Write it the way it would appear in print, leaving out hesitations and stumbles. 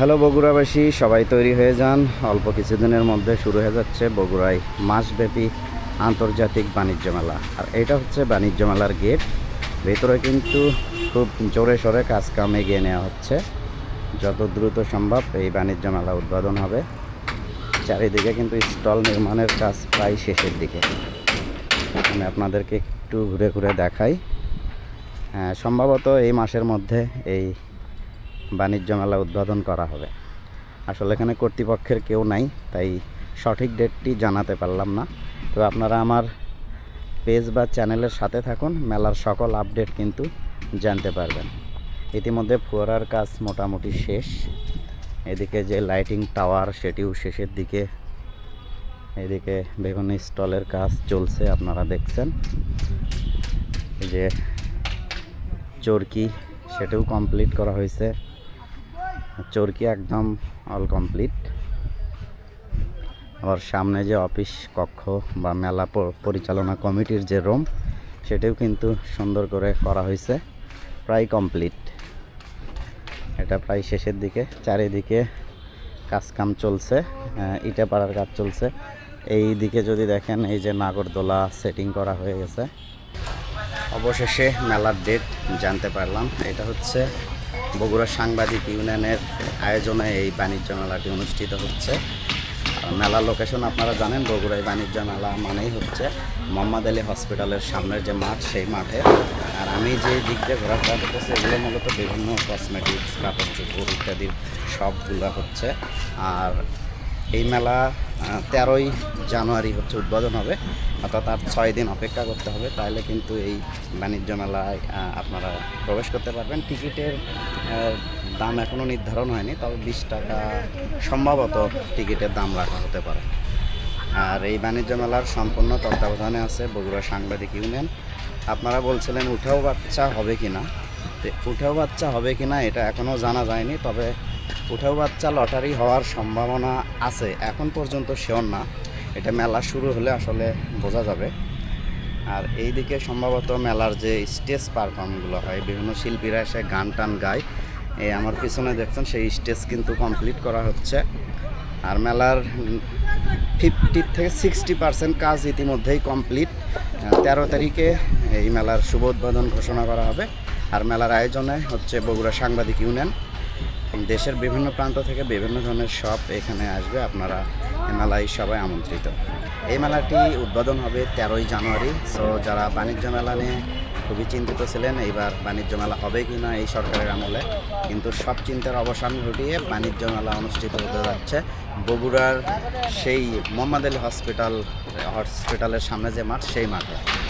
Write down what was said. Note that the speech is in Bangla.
হ্যালো বগুড়াবাসী, সবাই তৈরি হয়ে যান। অল্প কিছুদিনের মধ্যে শুরু হয়ে যাচ্ছে বগুড়ায় মাসব্যাপী আন্তর্জাতিক বাণিজ্য মেলা। আর এটা হচ্ছে বাণিজ্য মেলার গেট। ভেতরে কিন্তু খুব জোরে সোরে কাজকাম এগিয়ে নেওয়া হচ্ছে। যত দ্রুত সম্ভব এই বাণিজ্য মেলা উদ্বোধন হবে। চারিদিকে কিন্তু স্টল নির্মাণের কাজ প্রায় শেষের দিকে। আমি আপনাদেরকে একটু ঘুরে ঘুরে দেখাই। সম্ভবত এই মাসের মধ্যে এই বাণিজ্য মেলা উদ্বোধন করা হবে। আসলে এখানে কর্তৃপক্ষের কেউ নাই, তাই সঠিক ডেটটি জানাতে পারলাম না। তো আপনারা আমার পেজ বা চ্যানেলের সাথে থাকুন, মেলার সকল আপডেট কিন্তু জানতে পারবেন। ইতিমধ্যে ফোয়ারার কাজ মোটামুটি শেষ। এদিকে যে লাইটিং টাওয়ার সেটিও শেষের দিকে। এদিকে বিভিন্ন স্টলের কাজ চলছে, আপনারা দেখছেন। এই যে চরকি সেটাও কমপ্লিট করা হয়েছে। চরকি একদম অল কমপ্লিট। আবার সামনে যে অফিস কক্ষ বা মেলা পরিচালনা কমিটির যে রুম, সেটাও কিন্তু সুন্দর করে করা হয়েছে, প্রায় কমপ্লিট। এটা প্রায় শেষের দিকে। চারিদিকে কাজকাম চলছে, ইটা পাড়ার কাজ চলছে। এই দিকে যদি দেখেন, এই যে নাগরদোলা সেটিং করা হয়ে গেছে। অবশেষে মেলার ডেট জানতে পারলাম। এটা হচ্ছে বগুড়া সাংবাদিক ইউনিয়নের আয়োজনে এই বাণিজ্য মেলাটি অনুষ্ঠিত হচ্ছে। মেলার লোকেশন আপনারা জানেন, বগুড়ায় বাণিজ্য মেলা মানেই হচ্ছে মোহাম্মদ আলী হসপিটালের সামনের যে মাঠ, সেই মাঠে। আর আমি যে দিক দিয়ে ঘোরাফেরা করতেছি, এগুলো মূলত বিভিন্ন কসমেটিক্স, কাপড় চোপড় ইত্যাদির সবগুলো হচ্ছে। আর এই মেলা 13ই জানুয়ারি হচ্ছে উদ্বোধন হবে, অর্থাৎ আর 6 দিন অপেক্ষা করতে হবে। তাহলে কিন্তু এই বাণিজ্য মেলায় আপনারা প্রবেশ করতে পারবেন। টিকিটের দাম এখনও নির্ধারণ হয়নি, তবে 20 টাকা সম্ভবত টিকিটের দাম রাখা হতে পারে। আর এই বাণিজ্য মেলার সম্পূর্ণ তত্ত্বাবধানে আছে বগুড়া সাংবাদিক ইউনিয়ন। আপনারা বলছিলেন উঠাও বাচ্চা হবে কি না। উঠাও বাচ্চা হবে কি না এটা এখনও জানা যায়নি, তবে উঠাও বাচ্চা লটারি হওয়ার সম্ভাবনা আছে। এখন পর্যন্ত শিওর না, এটা মেলা শুরু হলে আসলে বোঝা যাবে। আর এই দিকে সম্ভবত মেলার যে স্টেজ পারফর্মগুলো হয়, বিভিন্ন শিল্পীরা এসে গান টান গায়। এই আমার পিছনে দেখছেন, সেই স্টেজ কিন্তু কমপ্লিট করা হচ্ছে। আর মেলার 50 থেকে 60% কাজ ইতিমধ্যেই কমপ্লিট। 13 তারিখে এই মেলার শুভ উদ্বোধন ঘোষণা করা হবে। আর মেলার আয়োজনে হচ্ছে বগুড়া সাংবাদিক ইউনিয়ন। দেশের বিভিন্ন প্রান্ত থেকে বিভিন্ন ধরনের শপ এখানে আসবে। আপনারা এই মেলায় সবাই আমন্ত্রিত। এই মেলাটি উদ্বোধন হবে 13ই জানুয়ারি। সো যারা বাণিজ্য মেলা নিয়ে খুবই চিন্তিত ছিলেন, এইবার বাণিজ্য মেলা হবে কি না এই সরকারের আমলে, কিন্তু সব চিন্তার অবসান ঘটিয়ে বাণিজ্য মেলা অনুষ্ঠিত হতে যাচ্ছে বগুড়ার সেই মোহাম্মদ আলী হসপিটালের সামনে যে মাঠ, সেই মাঠে।